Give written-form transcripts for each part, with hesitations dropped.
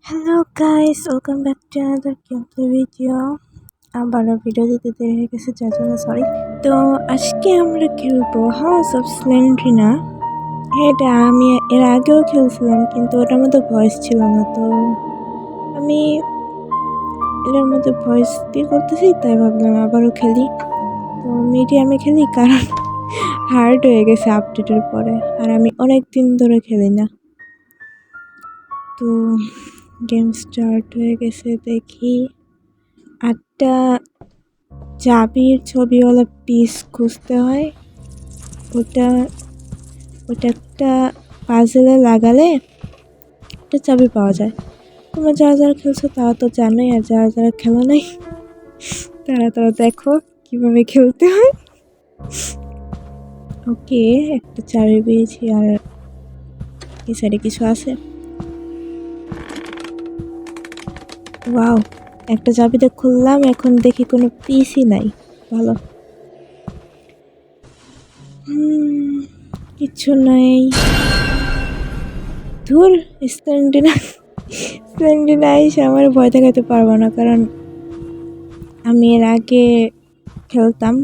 Hello guys, welcome back to another gameplay video. আবারও video দিতে দেরি হয়ে গেছে, যার জন্য সরি। তো আজকে আমরা খেলবো হাউস অফ স্লেন্ড্রিনা। এটা আমি এর আগেও খেলছিলাম, কিন্তু ওটার মধ্যে ভয়েস ছিল না। তো আমি এটার মধ্যে ভয়েস দিয়ে করতেছি, তাই ভাবলাম আবারও খেলি। তো মিডিয়ামে খেলি, কারণ হার্ড হয়ে গেছে আপডেটের পরে, আর আমি অনেক দিন ধরে খেলি না। তো গেম স্টার্ট হয়ে গেছে, দেখি 8টা চাবির ছবিওয়ালা পিস খুঁজতে হয়। ওটা ওটা একটা পাজেলে লাগালে একটা চাবি পাওয়া যায়। তোমরা যারা যারা খেলছো তারা তো জানোই, আর যারা যারা খেলো নাই তারা দেখো কিভাবে খেলতে হয়। ওকে, একটা চাবি পেয়েছি, আর এই সাইডে কিছু আছে। ওয়াও, একটা চাবিতে খুললাম, এখন দেখি কোনো পিসই নাই। ভালো, কিছু নাই। ধুর, স্প্লেন্ডিনা এসে আমার ভয় দেখাতে পারবো না, কারণ আমি এর আগে খেলতাম।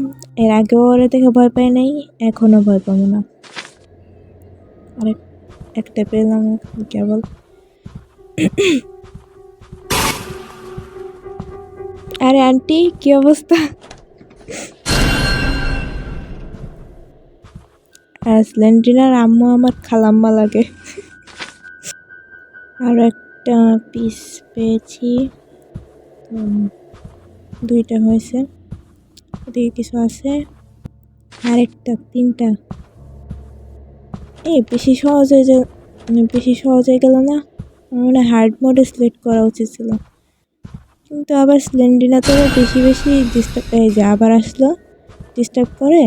এর আগেও ওরা দেখে ভয় পাই নাই, এখনও ভয় পাবো না। আরেক একটা পেলাম কেবল। আরে আন্টি, কি অবস্থা? আর স্প্লেন্ডিনার আম্মু আমার খালাম্মা লাগে। আর একটা পিস পেয়েছি, দুইটা হয়েছে। ওদিকে কিছু আছে, আরেকটা, 3টা। বেশি সহজ হয়ে গেল না? আমার মনে হয় হার্ড মোডে সিলেক্ট করা উচিত ছিল, কিন্তু আবার স্প্লেন্ডিনা তো বেশি ডিস্টার্ব, এই যে আবার আসলো, ডিস্টার্ব করে।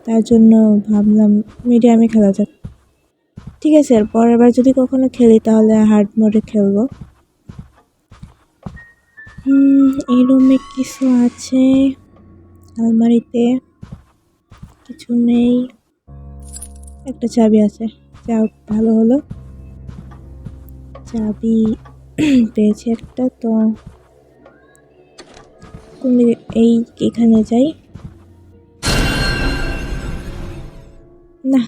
তার জন্য ভাবলাম মিডিয়ামে খেলা যাক। ঠিক আছে, আর পরের বার যদি কখনো খেলি তাহলে হার্ড মোডে খেলবো। এই রুমে কিছু আছে, আলমারিতে কিছু নেই। একটা চাবি আছে, যাও ভালো হলো, চাবি পেয়েছি একটা। তো এইখানে যাই না।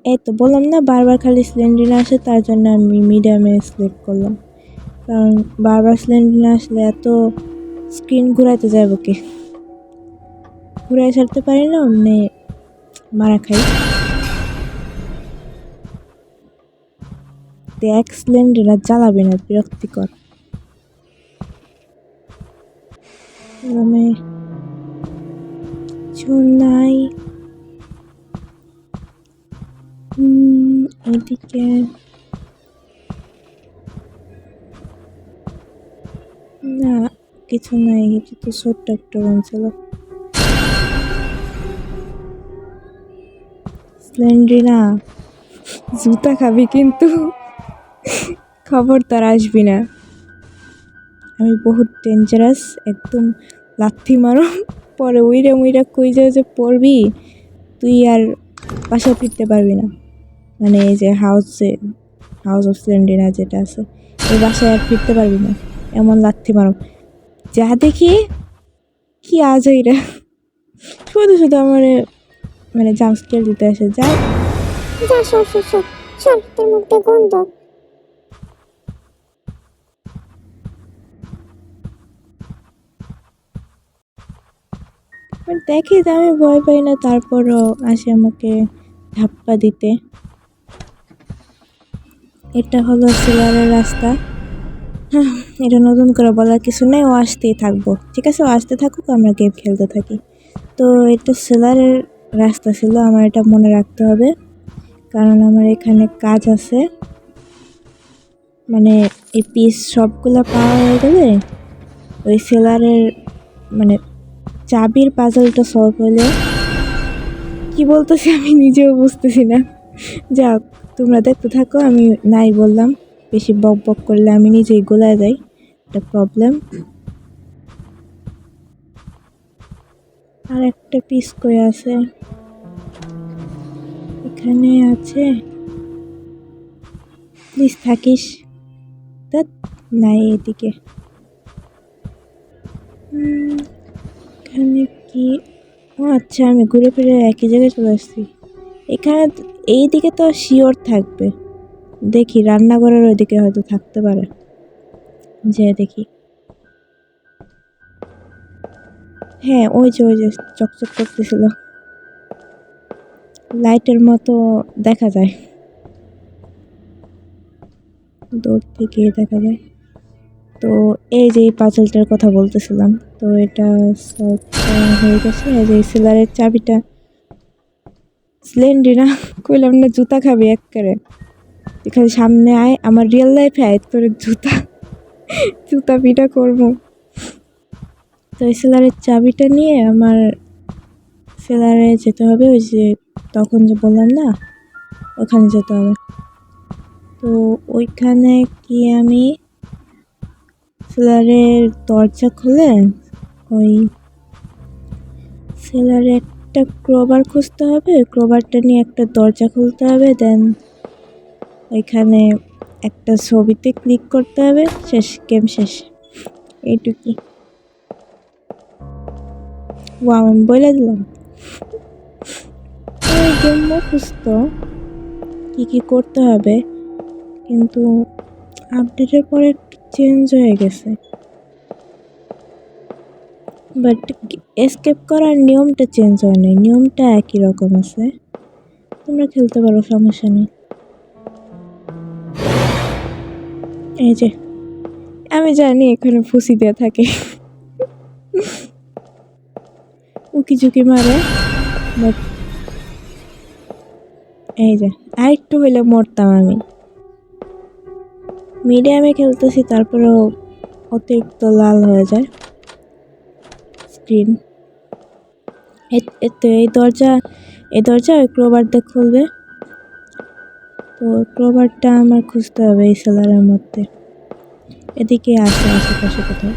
এই তো বললাম না, বারবার খালি স্প্লেন্ডিনা আসে, তার জন্য আমি মিডিয়ামে সিলেক্ট করলাম। কারণ বারবার স্প্লেন্ডিনা আসলে এত স্ক্রিন ঘুরাইতে যাবো কি, ঘুরাই ছাড়তে পারি না, অমনি মারা খাই। দেখ, স্প্লেন্ডিনা জ্বালাবে না, বিরক্তিকর। রুমে কিছু নাই। এদিকে না, কিছু নাই। এটা তো ছোট্ট একটা রুম ছিল। স্প্লেন্ডিনা, জুতা খাবি কিন্তু, খবরদার আসবি না। আমি বহুত ডেঞ্জারাস, একদম লাথি মারো, পরে উইরা কই যে পড়বি তুই, আর বাসায় ফিরতে পারবি না। মানে এই যে হাউস অফ স্প্লেন্ডিনা যেটা আছে, এই বাসায় আর ফিরতে পারবি না, এমন লাথি মারো। যা দেখি কি আজইরা, শুধু আমার মানে জাম্পস্কেয়ার দিতে আসে। যা যা, সর তোর মুখটা গন্ধ। দেখি যে আমি ভয় পাই না, তারপরও আসে আমাকে ধাপ্পা দিতে। এটা হলো সেলারের রাস্তা। এটা নতুন করে বলার কিছু নেই, ও আসতেই থাকবো। ঠিক আছে, ও আসতে থাকুক, আমরা গেম খেলতে থাকি। তো এটা সেলারের রাস্তা ছিল, আমার এটা মনে রাখতে হবে, কারণ আমার এখানে কাজ আছে। মানে এই পিস সবগুলো পাওয়া হয়ে গেলে ওই সেলারের মানে চাবির পাজলটা সলভ হলে, কি বলতেছি আমি নিজেও বুঝতেছি না। যাক, তোমরা দেখতে থাকো, আমি নাই বললাম। বেশি বক বক করলে আমি নিজেই গোলায় যাই, একটা প্রবলেম। আর একটা পিস কই আছে, এখানে আছে। প্লিজ থাকিস। নাই এদিকে। এখানে কি? ও আচ্ছা, আমি ঘুরে ফিরে একই জায়গায় চলে আসছি। এখানে এইদিকে তো শিওর থাকবে। দেখি রান্নাঘরের ওইদিকে হয়তো থাকতে পারে, যে দেখি। হ্যাঁ, ওই যে চকচক করতেছিল, লাইটের মতো দেখা যায়, দূর থেকে দেখা যায়। তো এই যে পাজলটার কথা বলতেছিলাম, তো এটা সলভ হয়ে গেছে। এই যে সেলারের চাবিটা। স্লেন্ডিনা কইলাম না জুতা খাবি একবারে, এখানে সামনে আয়, আমার রিয়েল লাইফে আয়, তোর জুতা জুতা পিটা করবো। তো এই সেলারের চাবিটা নিয়ে আমার সেলারে যেতে হবে, ওই যে তখন যে বললাম না, ওখানে যেতে হবে। তো ওইখানে কি আমি সেলারের দরজা খুলে ওই সেলারে একটা ক্রোবার খুঁজতে হবে, ক্রোবারটা নিয়ে একটা দরজা খুলতে হবে, দেন ওইখানে একটা ছবিতে ক্লিক করতে হবে, শেষ, গেম শেষ। এইটুকুই। ওয়াও, আমি বলে দিলাম। ওই গেম মুখস্থ কি কি করতে হবে, কিন্তু আপডেটের পরে একটু চেঞ্জ হয়ে গেছে, বাট এসকেপ করার নিয়মটা চেঞ্জ হয় নাই, নিয়মটা একই রকম আছে। তোমরা খেলতে পারো, সমস্যা নেই। এই যে আমি জানি এখানে ফুসি দেওয়া থাকে, উকি ঝুঁকি মারে, বাট এই যে আরেকটু হইলে মরতাম আমি। মিডিয়ামে খেলতেছি, তারপরেও অতিরিক্ত লাল হয়ে যায় স্ক্রিন। এই দরজা ওই ক্রোবার দিয়ে খুলবে। তো ক্রোবারটা আমার খুঁজতে হবে এই সেলারের মধ্যে, এদিকে আছে আশেপাশে কোথাও।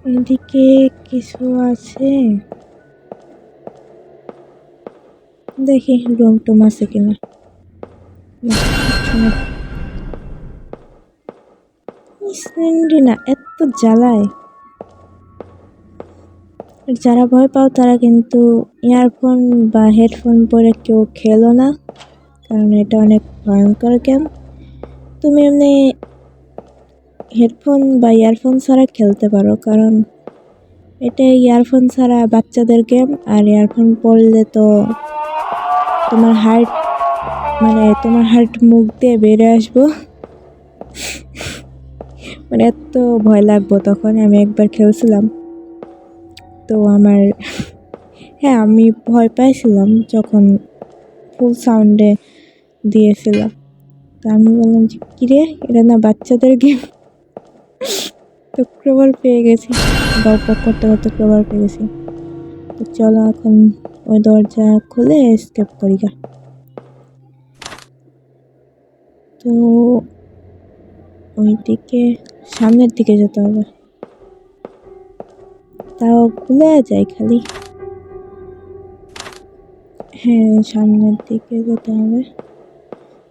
এদিকে কিছু আছে, দেখি রুম টুম আছে কিনা। না, এত জ্বালায়। যারা ভয় পাও তারা কিন্তু ইয়ারফোন বা হেডফোন পরে কেউ খেলো না, কারণ এটা অনেক ভয়ঙ্কর গেম। তুমি এমনি হেডফোন বা ইয়ারফোন ছাড়া খেলতে পারো, কারণ এটা ইয়ারফোন ছাড়া বাচ্চাদের গেম, আর ইয়ারফোন পরলে তো তোমার হার্ট মুখ দিয়ে বেড়ে আসবো, মানে এত ভয় লাগবো তখন। আমি একবার খেলছিলাম, তো আমার হ্যাঁ, আমি ভয় পাইছিলাম যখন ফুল সাউন্ডে দিয়েছিলাম। তো আমি বললাম যে কিরে, এটা না বাচ্চাদের গেম। তো ক্রোবার পেয়ে গেছি, গল্প করতে করতে ক্রোবার পেয়ে গেছি। তো চলো এখন ওই দরজা খুলে এসকেপ করি গা। তো ওইদিকে সামনের দিকে যেতে হবে, তাও খুলে যায় খালি। হ্যাঁ, সামনের দিকে যেতে হবে।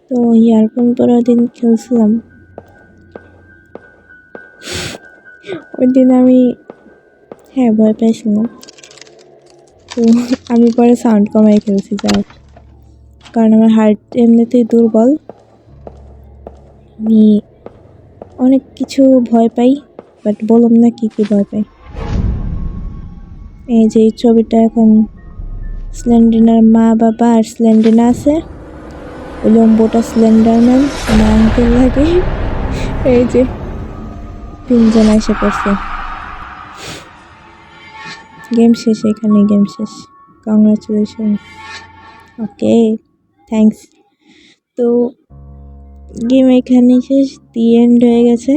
তো ইয়ারফোন পরের দিন খেলছিলাম, ওই দিন আমি হ্যাঁ ভয় পাইছিলাম। তো আমি পরে সাউন্ড কমাই খেলছি, যাই, কারণ আমার হার্ট এমনিতেই দুর্বল, আমি অনেক কিছু ভয় পাই, বাট বললাম না কি কি ভয় পাই। এই যে এই ছবিটা এখন স্লেন্ডিনার মা বাবা আর স্লেন্ডিনা আছে, ওই লম্বোটা স্লেন্ডারম্যান, আমার আঙ্কেল লাগে। এই যে তিনজন এসে পড়ছে। গেম শেষ, এখানে গেম শেষ। কংগ্রাচুলেশন। ওকে, থ্যাংকস। তো গেম এখানে শেষ, দি এন্ড হয়ে গেছে।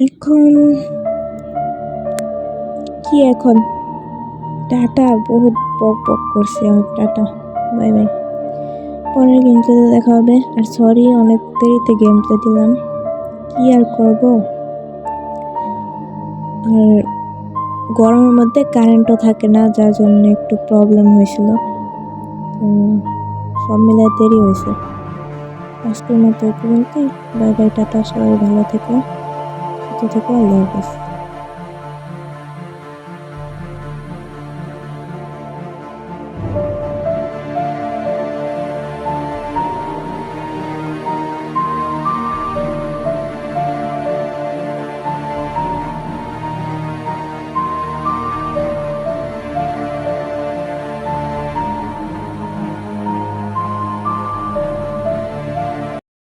এখন কি, এখন টাটা, বহুত বক বক করছি, আমার টাটা, বাই বাই। পরের গেম প্লেতে দেখা হবে। আর সরি অনেক দেরিতে গেম প্লে দিলাম, কি আর করব। আর গরমের মধ্যে কারেন্টও থাকে না, যার জন্য একটু প্রবলেম হয়েছিল। তো সব মিলাই দেরি হয়েছে। আজকের মতো এই পর্যন্তই। Bye bye, tata. সবাই ভালো থেকো, সুস্থ থেকো। আল্লাহ হাফেজ।